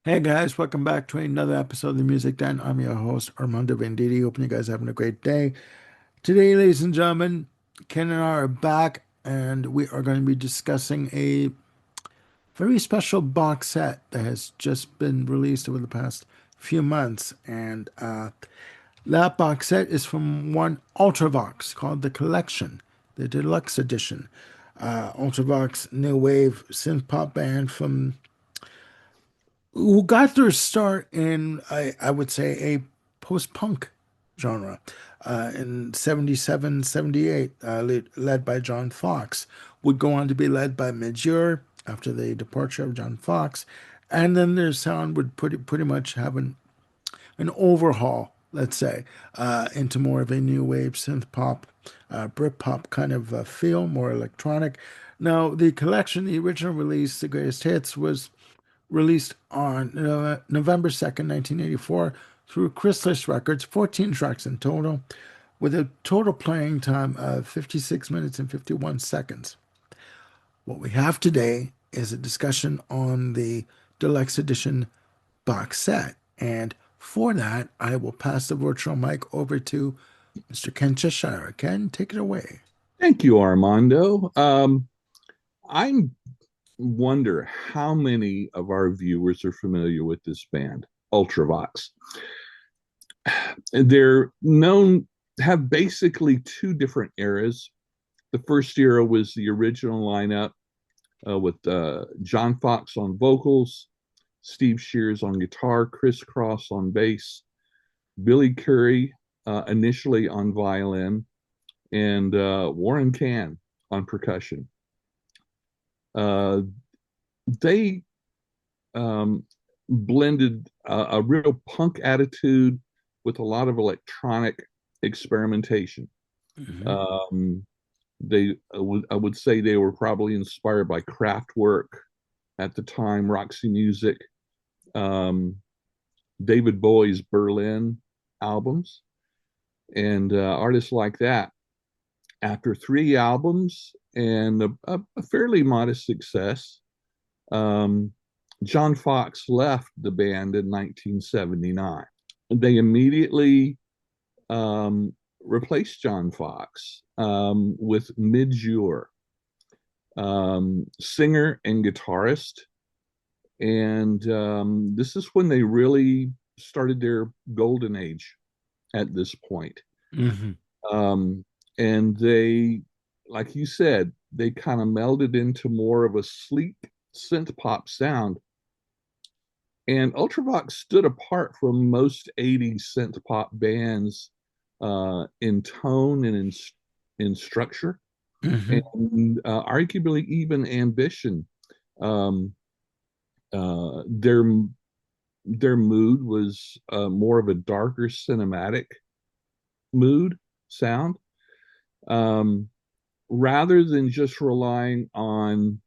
Hey guys, welcome back to another episode of the Music Den. I'm your host, Armando Venditti. Hoping you guys are having a great day. Today, ladies and gentlemen, Ken and I are back and we are going to be discussing a very special box set that has just been released over the past few months. And that box set is from one Ultravox called The Collection, the deluxe edition. Ultravox, new wave synth pop band from who got their start in, I would say, a post-punk genre in 77, 78, led by John Fox, would go on to be led by Midge after the departure of John Fox. And then their sound would pretty much have an overhaul, let's say, into more of a new wave synth pop, Britpop kind of feel, more electronic. Now, the collection, the original release, The Greatest Hits, was released on November 2nd, 1984, through Chrysalis Records, 14 tracks in total, with a total playing time of 56 minutes and 51 seconds. What we have today is a discussion on the deluxe edition box set. And for that, I will pass the virtual mic over to Mr. Ken Cheshire. Ken, take it away. Thank you, Armando. I wonder how many of our viewers are familiar with this band, Ultravox. They're known have basically two different eras. The first era was the original lineup with John Fox on vocals, Steve Shears on guitar, Chris Cross on bass, Billy Currie initially on violin, and Warren Cann on percussion. Uh, they blended a real punk attitude with a lot of electronic experimentation. Hmm. Um, I would say they were probably inspired by Kraftwerk at the time, Roxy Music, um, David Bowie's Berlin albums, and artists like that. After three albums and a fairly modest success, um, John Fox left the band in 1979. They immediately replaced John Fox with Midge, singer and guitarist. And this is when they really started their golden age at this point. Hmm. Um, and they, like you said, they kind of melded into more of a sleek synth pop sound. And Ultravox stood apart from most 80s synth pop bands in tone and in structure, Hmm. and arguably even ambition. Um, uh, their their mood was more of a darker cinematic mood sound, um, rather than just relying on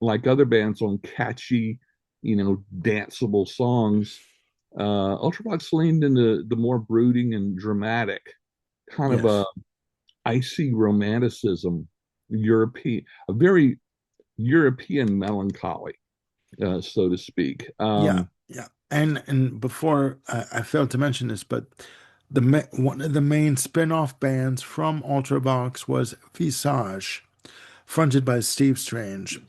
like other bands on catchy, danceable songs. Ultravox leaned into the more brooding and dramatic, kind of a Yes. icy romanticism, European, a very European melancholy, so to speak. Yeah, yeah. And before I failed to mention this, but one of the main spin-off bands from Ultravox was Visage, fronted by Steve Strange,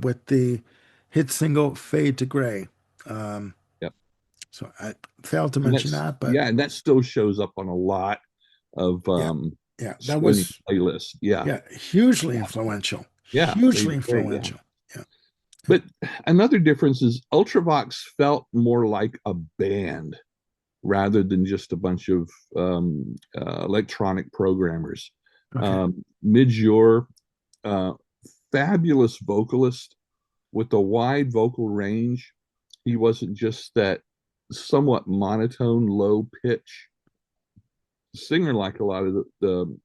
with the hit single "Fade to Gray." Um, Yep. so I failed to And mention that's that, but yeah, and that still shows up on a lot of yeah, yeah, that streaming was playlists. Yeah, yeah hugely yeah, influential, yeah. They hugely were, yeah. influential. Yeah, yeah. But another difference is Ultravox felt more like a band rather than just a bunch of electronic programmers. Okay. Midge, uh, fabulous vocalist with a wide vocal range. He wasn't just that somewhat monotone, low pitch singer like a lot of the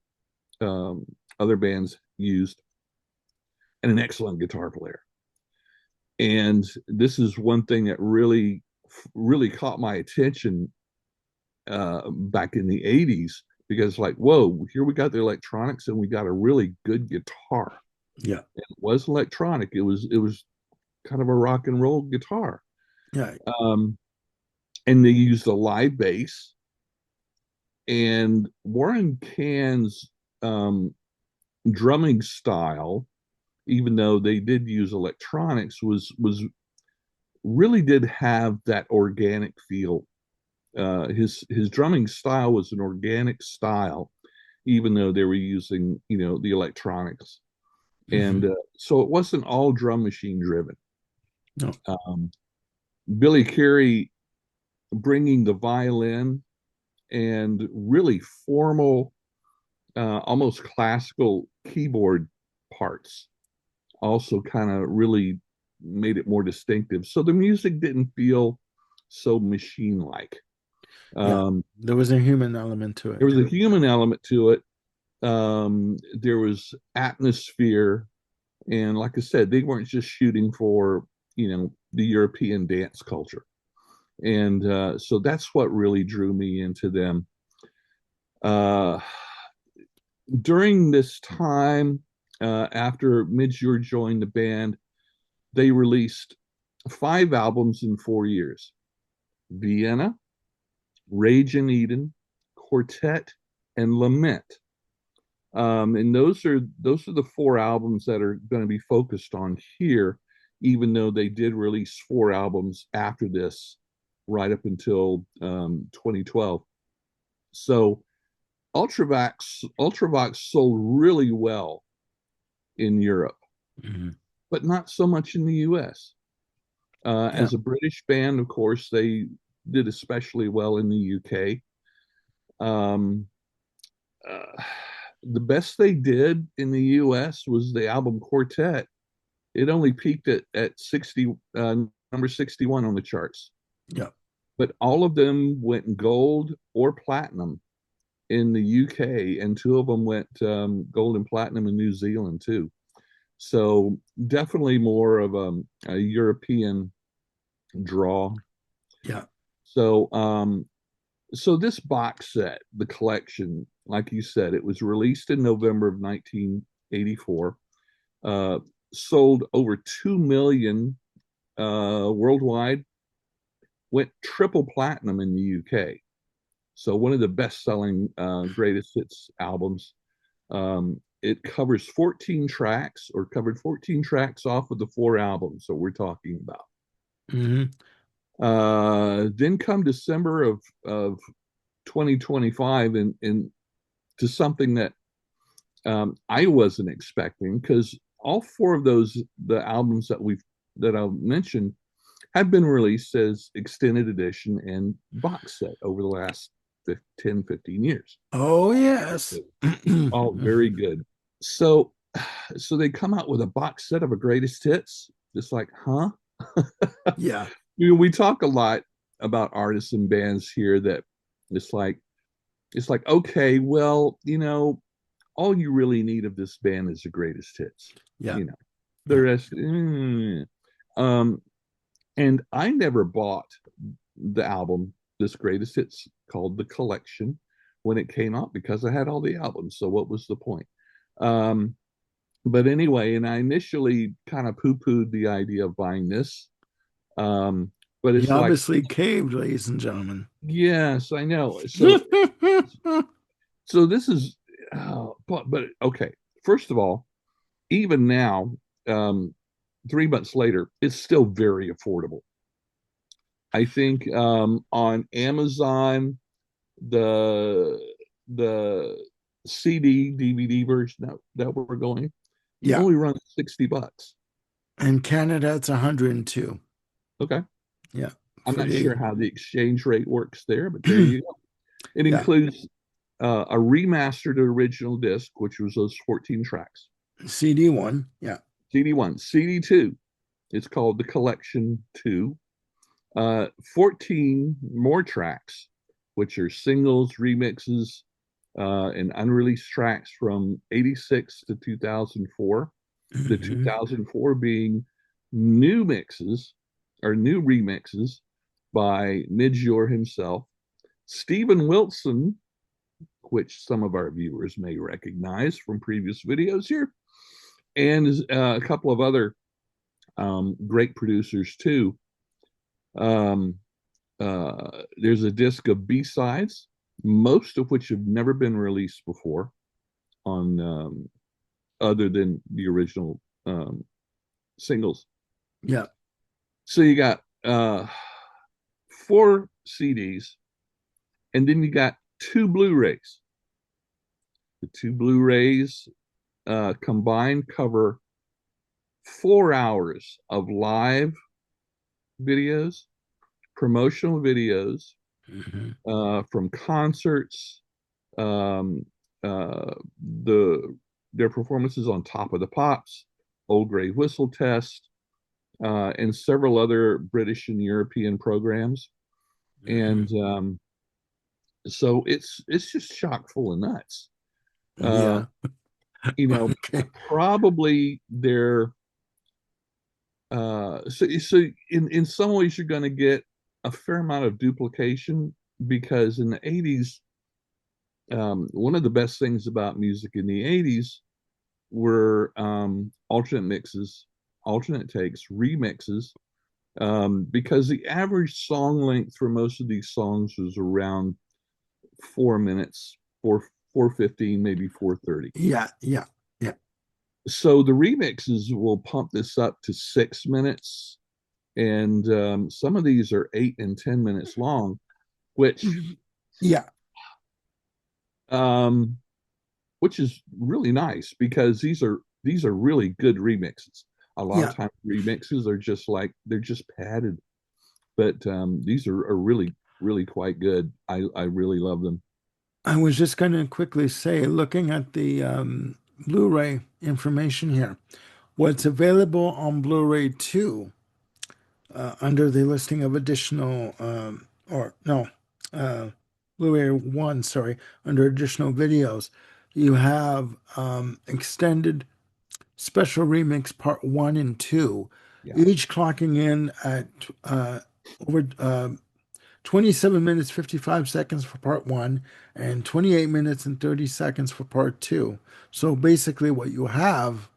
other bands used, and an excellent guitar player. And this is one thing that really caught my attention back in the 80s, because like, whoa, here we got the electronics and we got a really good guitar. Yeah. It was electronic. It was kind of a rock and roll guitar. Yeah. Um, and they used a live bass. And Warren Cann's um, drumming style, even though they did use electronics, was really did have that organic feel. His drumming style was an organic style, even though they were using the electronics, and Hmm. so it wasn't all drum machine driven. No. Um, Billy Carey bringing the violin and really formal, almost classical keyboard parts also kind of really made it more distinctive. So the music didn't feel so machine like. Yeah. Um, There was a human element to there it. was a human element to it. There was atmosphere. And like I said, they weren't just shooting for, the European dance culture. And so that's what really drew me into them. Uh, During this time, after Midge joined the band, they released 5 albums in 4 years: Vienna, Rage in Eden, Quartet, and Lament. And those are the 4 albums that are going to be focused on here, even though they did release 4 albums after this, right up until 2012. So Ultravox sold really well in Europe, Hmm. but not so much in the U.S. Yeah. As a British band, of course, they did especially well in the UK. Um, uh, the best they did in the US was the album Quartet. It only peaked at 60, number 61 on the charts. Yeah. But all of them went gold or platinum in the UK, and 2 of them went gold and platinum in New Zealand too. So definitely more of a European draw. Yeah. So so this box set, the collection, like you said, it was released in November of 1984. Uh, Sold over 2 million worldwide. Went triple platinum in the UK. So one of the best-selling greatest hits albums. It covers 14 tracks, or covered 14 tracks off of the 4 albums that we're talking about. Hmm. Then come December of 2025, and to something that I wasn't expecting, because all 4 of the albums that I mentioned have been released as extended edition and box set over the last 10, 15 years. Oh, yes. All very good. So, so they come out with a box set of a greatest hits. It's like, huh? Yeah. We talk a lot about artists and bands here that it's like okay, well, all you really need of this band is the greatest hits. Yeah. You know, the Yeah. rest. Um, and I never bought the album, this greatest hits, called The Collection, when it came out, because I had all the albums. So what was the point? Um, but anyway, and I initially kind of poo-pooed the idea of buying this. Um, but He it's like, obviously caved, ladies and gentlemen. yes, I know. So this is, but okay. First of all, even now, um, 3 months later, it's still very affordable. I think on Amazon, the the CD DVD version that we're going Yeah. only runs $60. In Canada, it's 102. Okay, Yeah. I'm For not sure the how the exchange rate works there, but there you go. It yeah. includes a remastered original disc, which was those 14 tracks. CD one. Yeah. CD1, CD2. It's called the Collection 2. 14 more tracks, which are singles, remixes, and unreleased tracks from 86 to 2004. The Hmm. 2004 being new mixes or new remixes by Midge himself, Stephen Wilson, which some of our viewers may recognize from previous videos here, and a couple of other great producers too. Um, there's a disc of B-sides, most of which have never been released before on other than the original singles. Yeah. So you got four CDs, and then you got two Blu-rays. The two Blu-rays combined cover 4 hours of live videos, promotional videos Hmm. from concerts, um, uh, the their performances on Top of the Pops, Old Grey Whistle Test, and several other British and European programs. Hmm. And so it's just chock full of nuts. Uh, Yeah. you know, Okay. probably they're so in some ways you're going to get a fair amount of duplication because in the 80s, one of the best things about music in the 80s were alternate mixes, alternate takes, remixes, because the average song length for most of these songs was around 4 minutes, 4:15, maybe 4:30. Yeah. Yeah. Yeah. So the remixes will pump this up to 6 minutes, and some of these are 8 and 10 minutes long, which Yeah. um, which is really nice because these are really good remixes. A lot of Yeah. times remixes are just like they're just padded, but these are really quite good. I really love them. I was just going to quickly say, looking at the Blu-ray information here, what's available on Blu-ray 2 under the listing of additional, or no, uh, Blu-ray 1, sorry, under additional videos, you have extended special remix part 1 and 2, Yeah, each clocking in at over 27 minutes 55 seconds for part 1 and 28 minutes and 30 seconds for part 2. So basically what you have,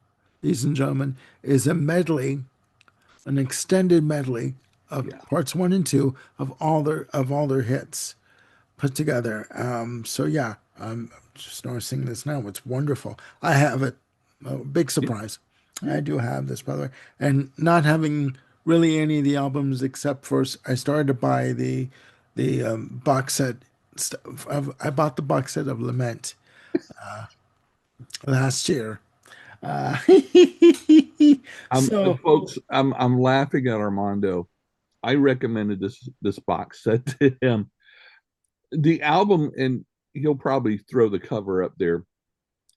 ladies and gentlemen, is a medley, an extended medley of yeah, parts 1 and 2 of all their hits put together. So yeah, I'm just noticing this now. It's wonderful. I have it. A big yeah, surprise. yeah. I do have this, by the way, and not having really any of the albums except for I started to buy the box set. I bought the box set of Lament last year. Uh, so Folks, I'm laughing at Armando. I recommended this box set to him. The album, and he'll probably throw the cover up there,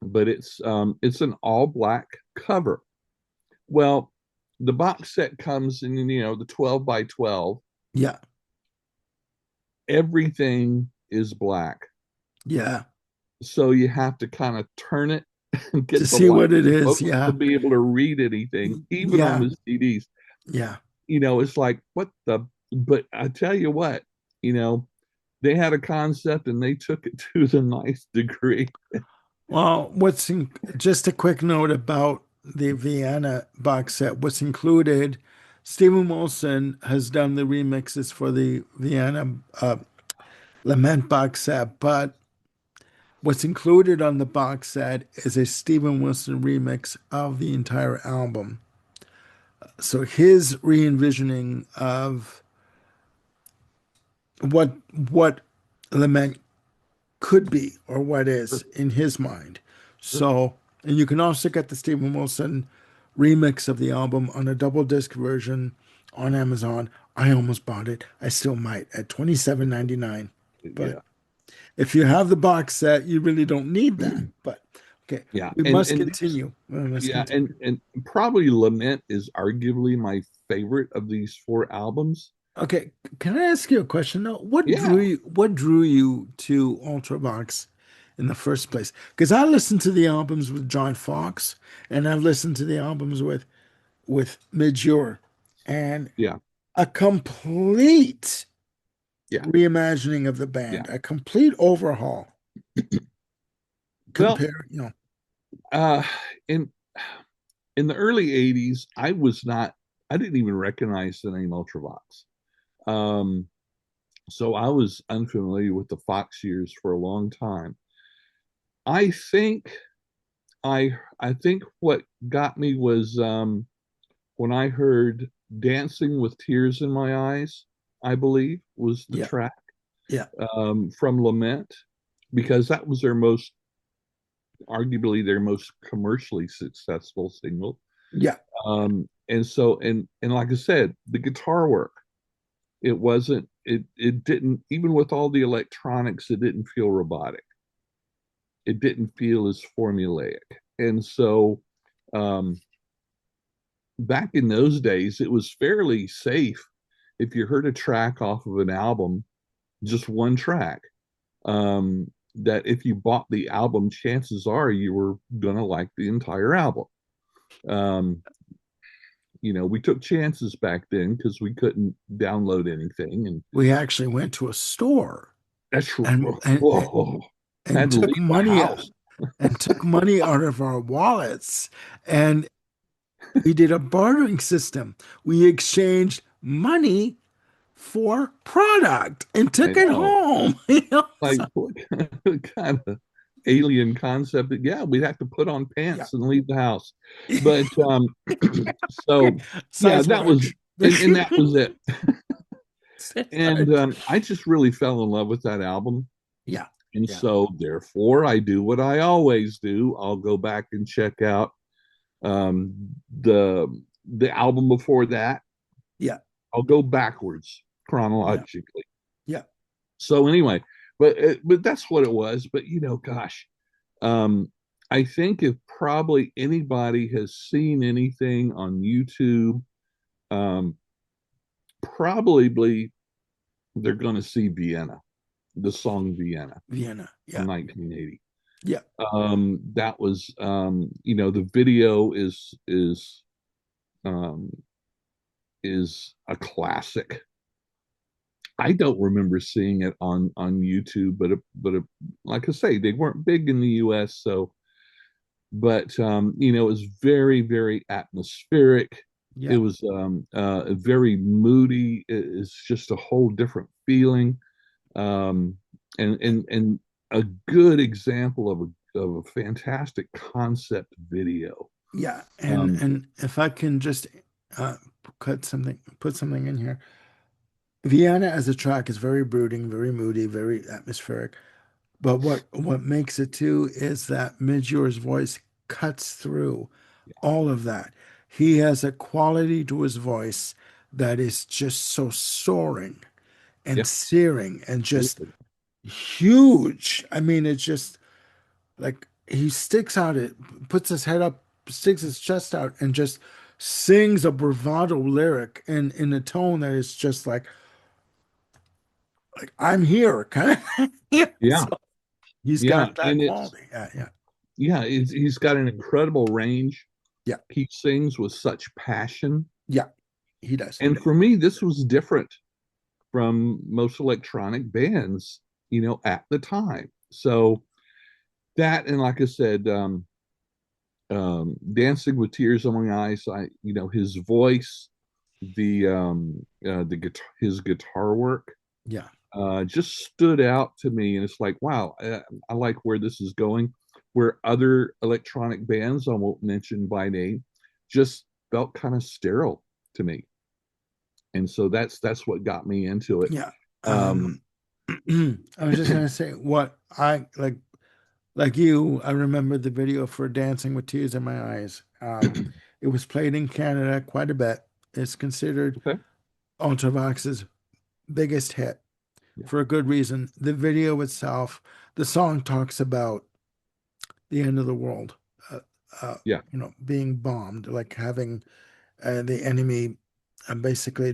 but it's an all black cover. Well, the box set comes in, the 12 by 12. yeah, Everything is black. yeah, So you have to kind of turn it and to get the see light what it and is. focus to Yeah, be able to read anything, even on yeah, the CDs. yeah. It's like, what the, but I tell you what, you know, they had a concept and they took it to the ninth degree. Well, just a quick note about the Vienna box set. What's included, Stephen Wilson has done the remixes for the Vienna Lament box set, but what's included on the box set is a Stephen Wilson remix of the entire album. So his re-envisioning of what what Lament could be or what Sure, is in his mind. sure. So, and you can also get the Stephen Wilson remix of the album on a double disc version on Amazon. I almost bought it. I still might at 27.99. But Yeah. if you have the box set, you really don't need that. But okay, Yeah. we And must and these continue. We must yeah, continue. and probably Lament is arguably my favorite of these four albums. Okay, can I ask you a question though? Yeah. What drew you to Ultravox in the first place? Because I listened to the albums with John Fox and I've listened to the albums with Midge Ure and Yeah. a complete Yeah. reimagining of the band, Yeah. a complete overhaul Well, compare, you know. uh in in the early 80s, I didn't even recognize the name Ultravox. Um, so I was unfamiliar with the Fox years for a long time. I think I think what got me was when I heard "Dancing with Tears in My Eyes," I believe was the Yeah, track yeah, from Lament, because that was arguably their most commercially successful single. yeah. And like I said, the guitar work, it didn't, even with all the electronics, it didn't feel robotic. It didn't feel as formulaic. And so um, back in those days, it was fairly safe if you heard a track off of an album, just one track, that if you bought the album, chances are you were going to like the entire album. Um, we took chances back then because we couldn't download anything. And We actually went to a store that's, and whoa, and had to took leave the money house. and took money out of our wallets, and we did a bartering system. We exchanged money for product and I took it know. home. Like, So, what kind of alien concept? Yeah, we'd have to put on yeah. pants and leave the house. But so yeah, Size that was, large. and that was it. Size And large. I just really fell in love with that album. Yeah. And Yeah. so therefore I do what I always do. I'll go back and check out um the the album before that. Yeah. I'll go backwards Yeah. chronologically. Yeah. So anyway, but that's what it was. But gosh, um, I think if probably anybody has seen anything on YouTube, um, probably they're going to see Vienna, the song Vienna Vienna. from Yeah. 1980. Yeah. That was, the video um, is a classic. I don't remember seeing it on YouTube, but like I say, they weren't big in the U.S. So, but it was very very atmospheric. It Yeah. was very moody. It's just a whole different feeling, um, and a good example of a fantastic concept video. Yeah. And Um, and if I can just uh put something in here. Vienna as a track is very brooding, very moody, very atmospheric. But what makes it too is that Midgeor's voice cuts through all of that. He has a quality to his voice that is just so soaring and yeah, searing and just absolutely. huge. I mean, it's just like he sticks out it, puts his head up, sticks his chest out, and just sings a bravado lyric in a tone that is just like I'm here, kind of. Yeah. Yeah, So he's yeah, got that and it's quality. Yeah, yeah, he's got an incredible range. yeah, He sings with such passion. yeah. He does. And for me, this was different from most electronic bands, at the time. So that, and like I said, Dancing with Tears on My Eyes, his voice, the guitar, his guitar work, Yeah, just stood out to me. And it's like, wow, I like where this is going. Where other electronic bands, I won't mention by name, just felt kind of sterile to me. And so that's what got me into it. yeah. Um, I was just gonna say what I like you. I remember the video for Dancing with Tears in My Eyes. It was played in Canada quite a bit. It's considered okay, Ultravox's biggest hit yeah, for a good reason. The video itself, the song talks about the end of the world, uh, uh, yeah, being bombed, like having the enemy basically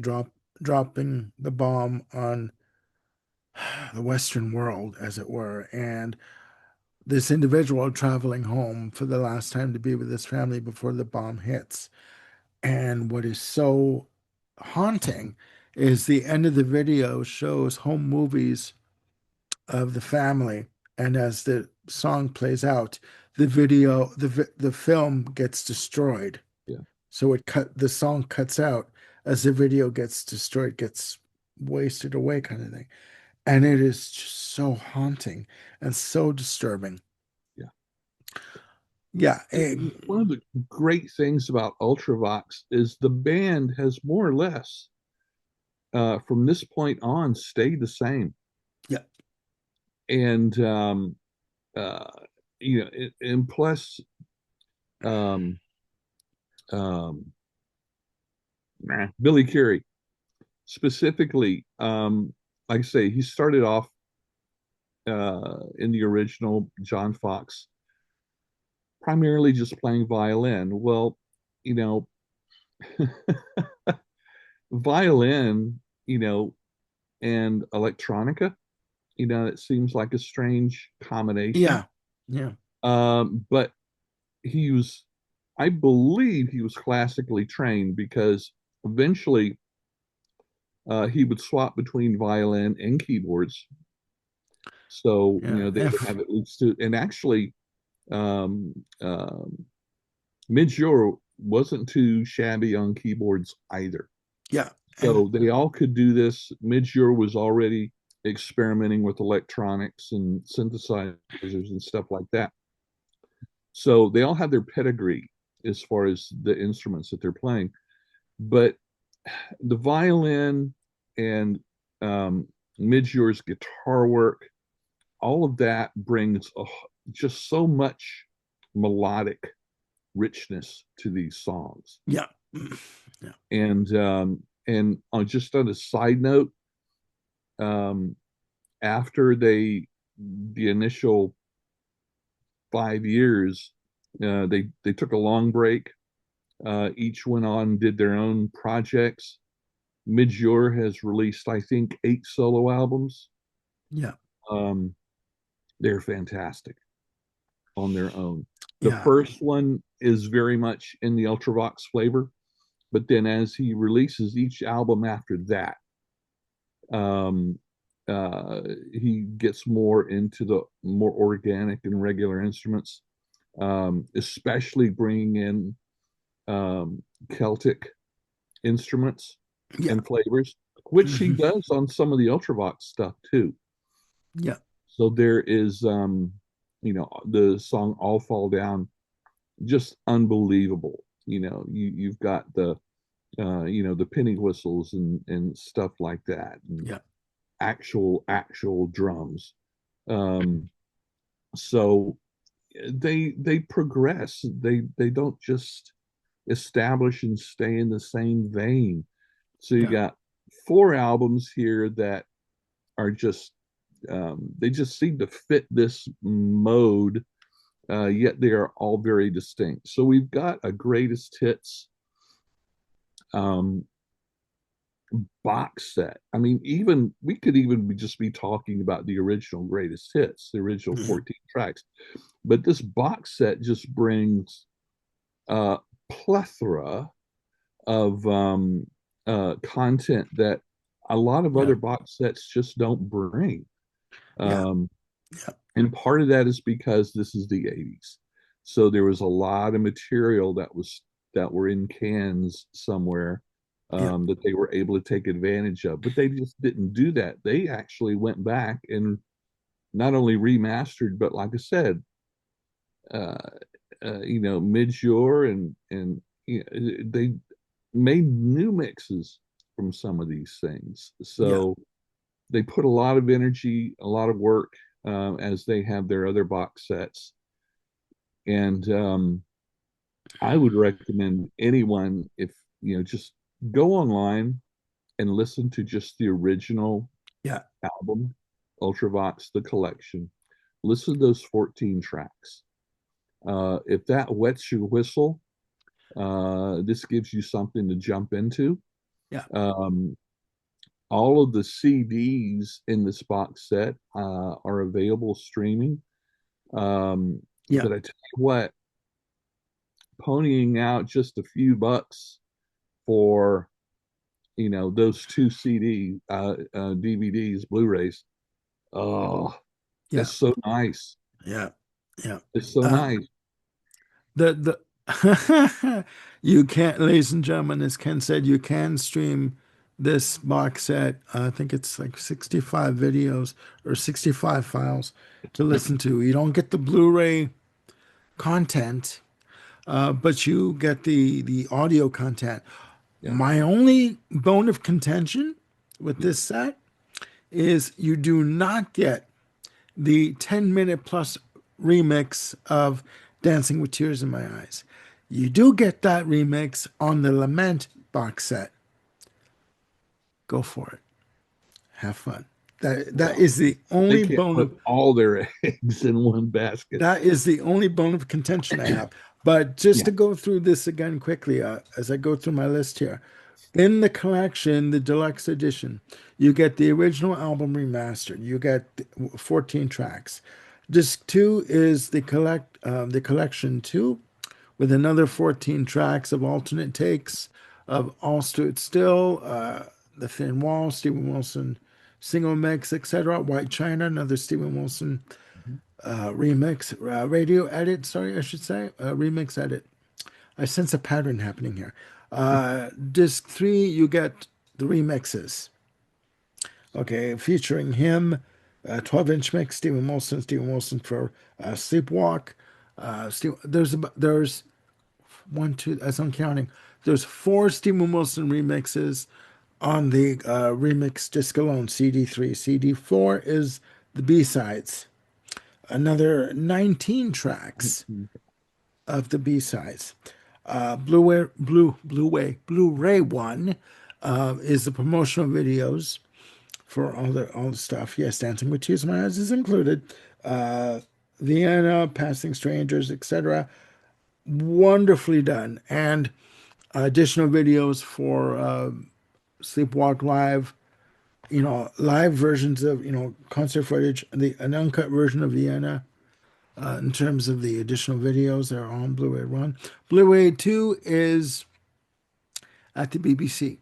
dropping the bomb on the Western world, as it were, and this individual traveling home for the last time to be with his family before the bomb hits. And what is so haunting is the end of the video shows home movies of the family, and as the song plays out, the film gets destroyed. yeah, So the song cuts out as the video gets destroyed, gets wasted away kind of thing. And it is just so haunting and so disturbing. Yeah. Yeah. One of the great things about Ultravox is the band has more or less, from this point on, stayed the same. Yeah. And uh, and plus, um, um, Billy Currie specifically, like I say, he started off in the original John Fox primarily just playing violin. Well, you know, violin, and electronica, it seems like a strange combination. Yeah. Yeah. But he was, I believe he was classically trained because eventually he would swap between violin and keyboards. So, Yeah. they would have at least two. And actually, um, um, Midge wasn't too shabby on keyboards either. Yeah. And So they all could do this. Midge was already experimenting with electronics and synthesizers and stuff like that. So they all have their pedigree as far as the instruments that they're playing. But the violin and Midge's guitar work, all of that brings just so much melodic richness to these songs. yeah. Yeah. And on just on a side note, um, after the initial 5 years, they took a long break. Each went on and did their own projects. Midge has released, I think, 8 solo albums. Yeah. Um, they're fantastic on their own. The Yeah. first one is very much in the Ultravox flavor, but then as he releases each album after that, um, uh, he gets more into the more organic and regular instruments, especially bringing in Celtic instruments Yeah. and flavors, which he Hmm. does on some of the Ultravox stuff too. Yeah. So there is, the song "All Fall Down," just unbelievable. You've got the penny whistles and stuff like that, and Yeah. actual drums. Um, so they progress. They don't just establish and stay in the same vein. So you Yeah. got 4 albums here that are just they just seem to fit this mode, yet they are all very distinct. So we've got a greatest hits um, box set. I mean, even we could even just be talking about the original greatest hits, the original Mhm. 14 tracks. But this box set just brings a plethora of content that a lot of Yeah. other box sets just don't bring. Yeah. Um, Yeah. and part of that is because this is the 80s. So there was a lot of material that were in cans somewhere, Yeah. that they were able to take advantage of. But they just didn't do that. They actually went back and not only remastered, but like I said, uh, Midjor and they made new mixes from some of these things. Yeah. So they put a lot of energy, a lot of work, as they have their other box sets. And I would recommend anyone, if just go online and listen to just the original Yeah. album, Ultravox, the collection. Listen to those 14 tracks. If that wets your whistle, this gives you something to jump into. Yeah. Um, all of the CDs in this box set are available streaming. Yeah. But I tell you what, ponying out just a few bucks for those two DVDs, Blu-rays, oh, Yeah. it's so nice. Yeah. Yeah. It's so Uh, nice. the you can't, ladies and gentlemen, as Ken said, you can stream this box set. I think it's like 65 videos or 65 files to listen to. You don't get the Blu-ray content, but you get the audio content. Yeah. My only bone of contention with this set is you do not get the 10-minute plus remix of Dancing with Tears in My Eyes. You do get that remix on the Lament box set. Go for it. Have fun. That Well, is the they only can't bone put of all their eggs in one basket. that is the only bone of contention I have. But just Yeah. to go through this again quickly, as I go through my list here, in the collection, the deluxe edition, you get the original album remastered. You get 14 tracks. Disc two is the collection two, with another 14 tracks of alternate takes of All Stood Still, The Thin Wall, Stephen Wilson single mix, etc. White China, another Stephen Wilson remix, radio edit, sorry, I should say, remix edit. I sense a pattern happening here. Disc three, you get the remixes, okay, featuring him, 12-inch mix, Stephen Wilson for Sleepwalk. There's one, two, as I'm counting, there's four Stephen Wilson remixes on the remix disc alone, CD3. CD4 is the B-sides. Another 19 tracks of the B-sides. Blu-ray one is the promotional videos for all the stuff. Yes, Dancing with Tears in My Eyes is included. Uh, Vienna, Passing Strangers, etc. Wonderfully done, and additional videos for Sleepwalk Live. Live versions of concert footage, an uncut version of Vienna. In terms of the additional videos that are on Blu-ray One, Blu-ray Two is at the BBC.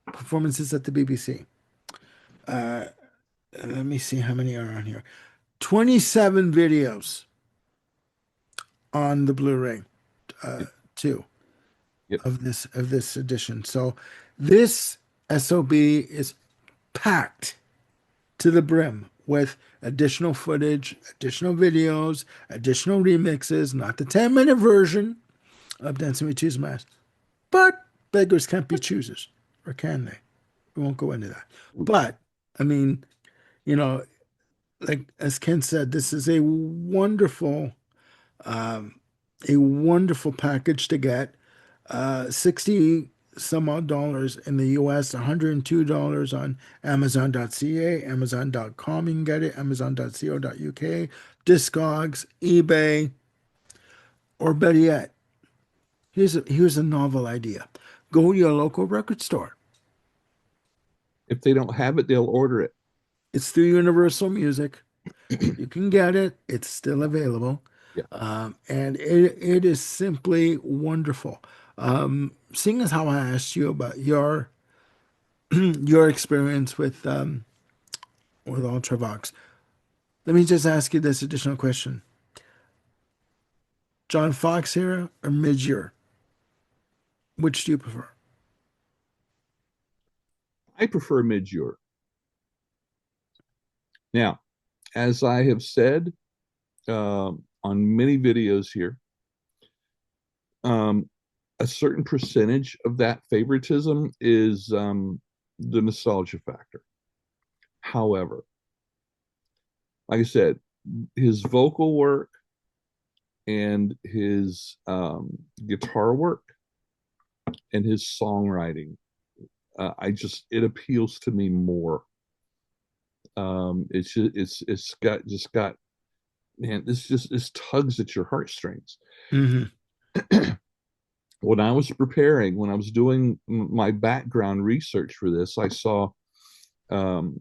Performances at the BBC. Let me see how many are on here. 27 videos on the Blu-ray Yep. two Yep. of this edition. So this SOB is packed to the brim with additional footage, additional videos, additional remixes, not the 10-minute version of Dancing with Cheese Mask, but beggars can't be choosers, or can they? We won't go into that. But I mean, you know, like as Ken said, this is a wonderful package to get. 60 some odd dollars in the US, $102 on Amazon.ca, Amazon.com. You can get it, Amazon.co.uk, Discogs, eBay, or better yet, here's a novel idea. Go to your local record store. If they don't have it, they'll order it. It's through Universal Music. You can get it. It's still available. Yeah. And it is simply wonderful. Seeing as how I asked you about your experience with Ultravox, let me just ask you this additional question. John Fox era or Midge? Which do you prefer? I prefer mid-year. Now, as I have said on many videos here, um, a certain percentage of that favoritism is the nostalgia factor. However, like I said, his vocal work and his guitar work and his songwriting, it appeals to me more. It's got man, this tugs at your heartstrings. Hmm. When I was doing my background research for this, I saw um,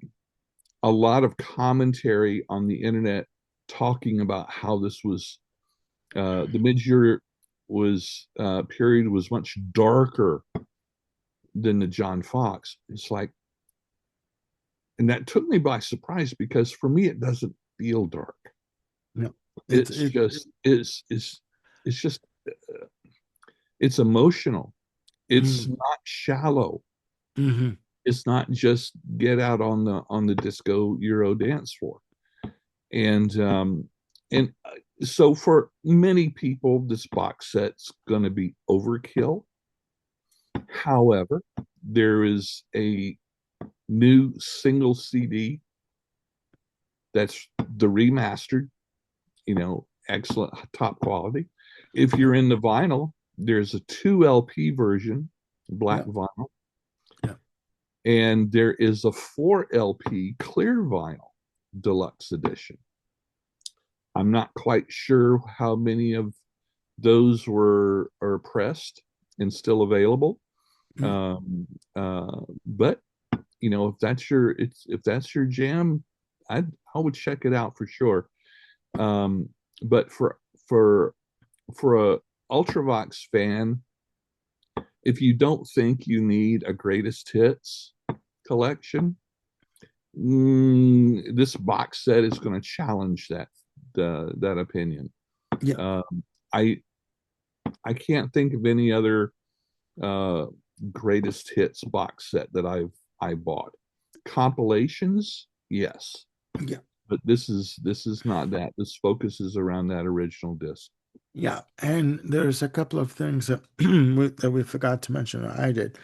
a lot of commentary on the internet talking about how this was the mid-year was period was much darker than the John Fox. It's like, and that took me by surprise because for me it doesn't feel dark. No, it's It's it. just it's just it's emotional. It's Mm, not shallow. Hmm. It's not just get out on the disco Euro dance floor. And so for many people, this box set's going to be overkill. However, there is a new single CD that's the remastered, excellent top quality. If Yeah. you're into vinyl, there's a 2 LP version, black Yeah. vinyl, Yeah. and there is a 4 LP clear vinyl deluxe edition. I'm not quite sure how many of those were are pressed and still available. Mm. But if that's your jam, I would check it out for sure. Um, but for for a Ultravox fan, if you don't think you need a greatest hits collection, this box set is going to challenge that opinion. Yeah. Um, I I can't think of any other uh, greatest hits box set that I bought. Compilations, yes, Yeah. but this is not that. This focuses around that original disc. Yeah. And there's a couple of things that we forgot to mention. Or I did.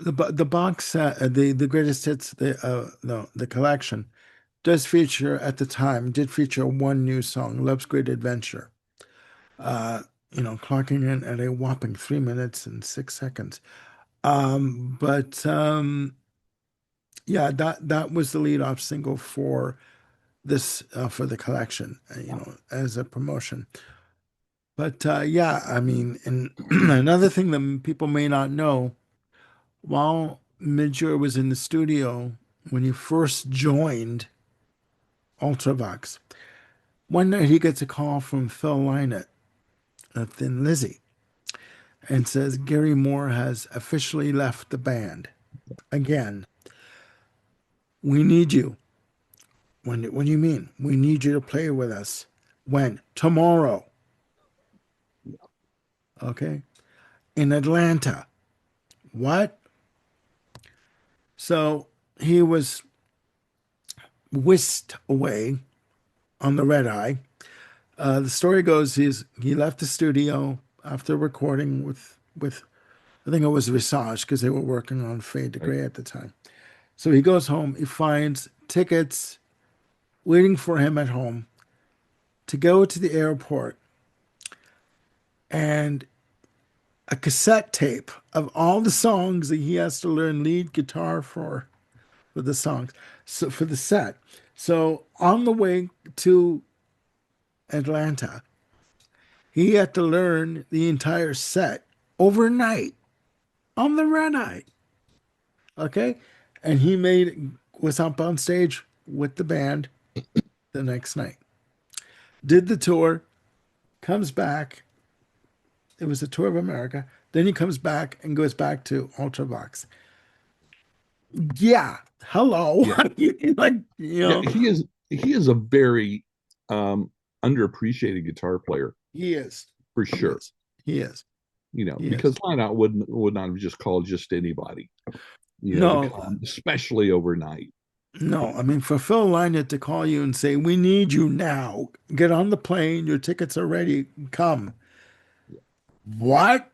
The box set, the greatest hits, the no, the collection does feature at the time did feature one new song, "Love's Great Adventure." Uh, clocking in at a whopping 3 minutes and 6 seconds. But yeah, that was the lead off single for this for the collection, as a promotion. But yeah, I mean, and another thing that people may not know, while Midger was in the studio when he first joined Ultravox, one night he gets a call from Phil Lynott, Thin Lizzy, and says Gary Moore has officially left the band. Again, we need you. What do you mean? We need you to play with us. When? Tomorrow. Okay. In Atlanta. What? So he was whisked away on the red eye. The story goes he left the studio after recording with I think it was Visage because they were working on Fade to Right. Gray at the time. So he goes home. He finds tickets waiting for him at home to go to the airport and a cassette tape of all the songs that he has to learn lead guitar for the songs, so for the set. So on the way to Atlanta, he had to learn the entire set overnight on the red eye. Okay, and he made was up on stage with the band the next night. Did the tour, comes back. It was a tour of America. Then he comes back and goes back to Ultravox. Yeah, hello. Yeah, Like, yeah. He is a very um, underappreciated guitar player he is. for He sure. is. He is. He Because is. Lineout would not have just called just anybody, to No, come, especially overnight. no. I mean, for Phil Lynott to call you and say, "We need you now. Get on the plane. Your tickets are ready. Come." What?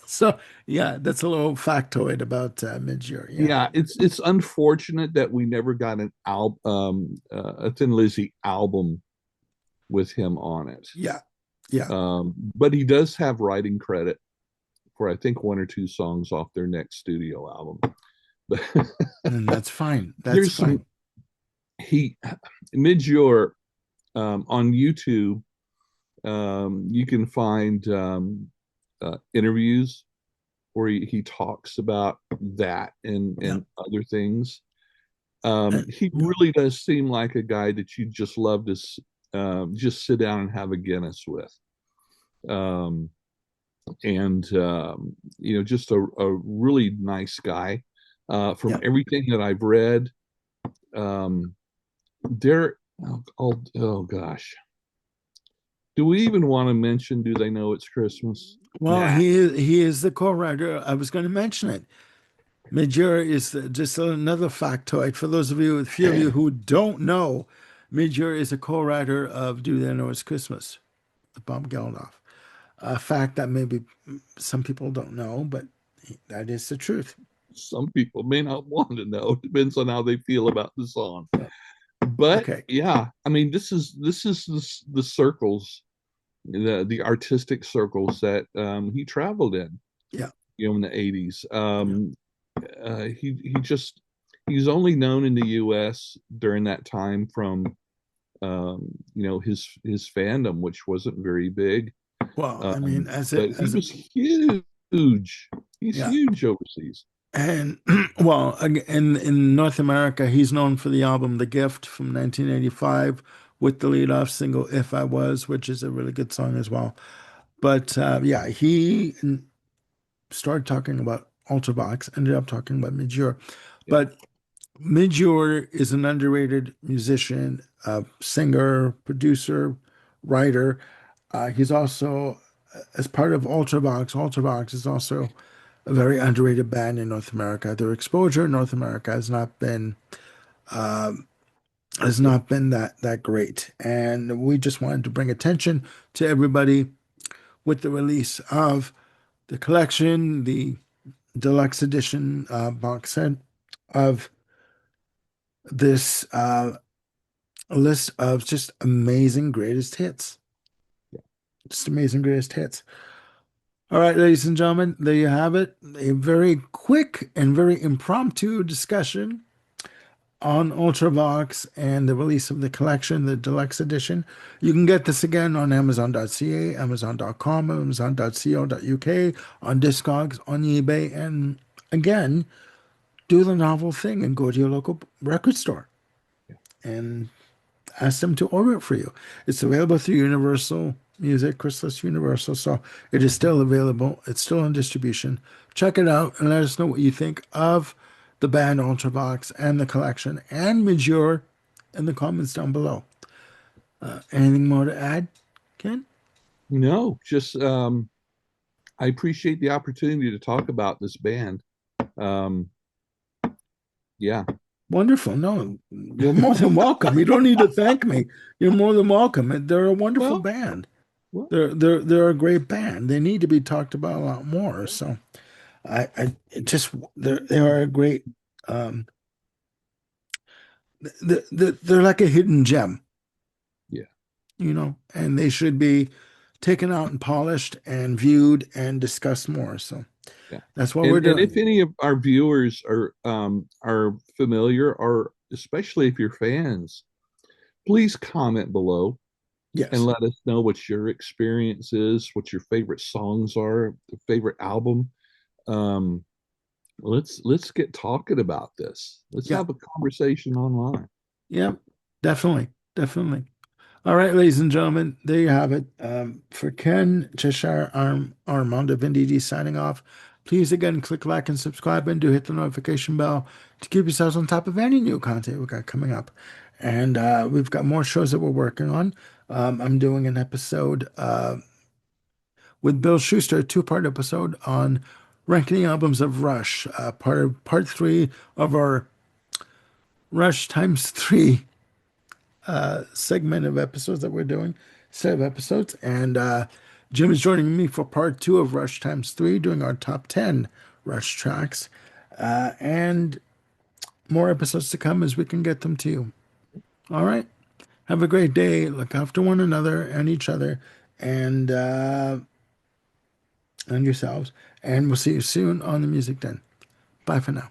So, yeah, that's a little factoid about Midge. Yeah. Yeah, it's unfortunate that we never got a Thin Lizzy album with him on it. Yeah. Yeah. But he does have writing credit for I think 1 or 2 songs off their next studio album. But And that's fine. That's there's some fine. he Midjor on YouTube. You can find interviews where he talks about that Yeah. and other things. He Yeah. really does seem like a guy that you just love to just sit down and have a Guinness with. Um, and just a really nice guy. From Yeah. everything that I've read, um, there. Oh gosh, do we even want to mention? Do they know it's Christmas? Well, Nah. he is the co-writer. I was going to mention it. Major is just another factoid for those of you, a few of you who don't know. Major is a co-writer of "Do They Know It's Christmas" with Bob Geldof. A fact that maybe some people don't know, but that is the truth. Some people may not want to know. Depends on how they feel about the song. But Okay. yeah, I mean, this is the circles, the artistic circles that he traveled in, Yeah. in the 80s. Yeah. He just he's only known in the U.S. during that time from his fandom, which wasn't very big. Well, I mean, But he was huge. He's yeah. huge overseas. And well, in North America, he's known for the album "The Gift" from 1985 with the lead-off single "If I Was," which is a really good song as well. But yeah, he started talking about Ultravox, ended up talking about Midge. Yeah, But Midge is an underrated musician, singer, producer, writer. He's also, as part of Ultravox, Ultravox is also a very underrated band in North America. Their exposure in North America has yeah. not been that great, and we just wanted to bring attention to everybody with the release of the collection, the deluxe edition box set of this list of just amazing greatest hits. Just amazing greatest hits. All right, ladies and gentlemen, there you have it. A very quick and very impromptu discussion on Ultravox and the release of the collection, the deluxe edition. You can get this again on Amazon.ca, Amazon.com, Amazon.co.uk, on Discogs, on eBay, and again, do the novel thing and go to your local record store and ask them to order it for you. It's available through Universal Music, Chrysalis Universal, so it is still available. It's still in distribution. Check it out and let us know what you think of the band Ultravox and the collection and Major in the comments down below. Anything more to add, Ken? No, just I appreciate the opportunity to talk about this band. Um, yeah. Wonderful. No, you're more than welcome. You don't need to thank me. You're more than welcome. They're a wonderful Well, band. well, They're a great band. They need to be talked about a lot more. So I it just they are a great um they're like a hidden gem, yeah, and they should be taken out and polished and viewed and discussed more. So yeah. that's what we're And if doing. any of our viewers are familiar, or especially if you're fans, please comment below and Yes. let us know what your experience is, what your favorite songs are, the favorite album. Um, let's get talking about this. Let's Yeah. have a conversation online. Yeah. Definitely. Definitely. All right, ladies and gentlemen, there you have it. For Ken, Cheshire Armando Venditti signing off. Please again click like and subscribe and do hit the notification bell to keep yourselves on top of any new content we got coming up. And we've got more shows that we're working on. I'm doing an episode with Bill Schuster, a two-part episode on ranking the albums of Rush, part three of our Rush times three segment of episodes that we're doing, set of episodes. And Jim is joining me for part two of Rush times three, doing our top 10 Rush tracks. And more episodes to come as we can get them to you. All right. Have a great day. Look after one another and each other and yourselves. And we'll see you soon on the Music Den. Bye for now.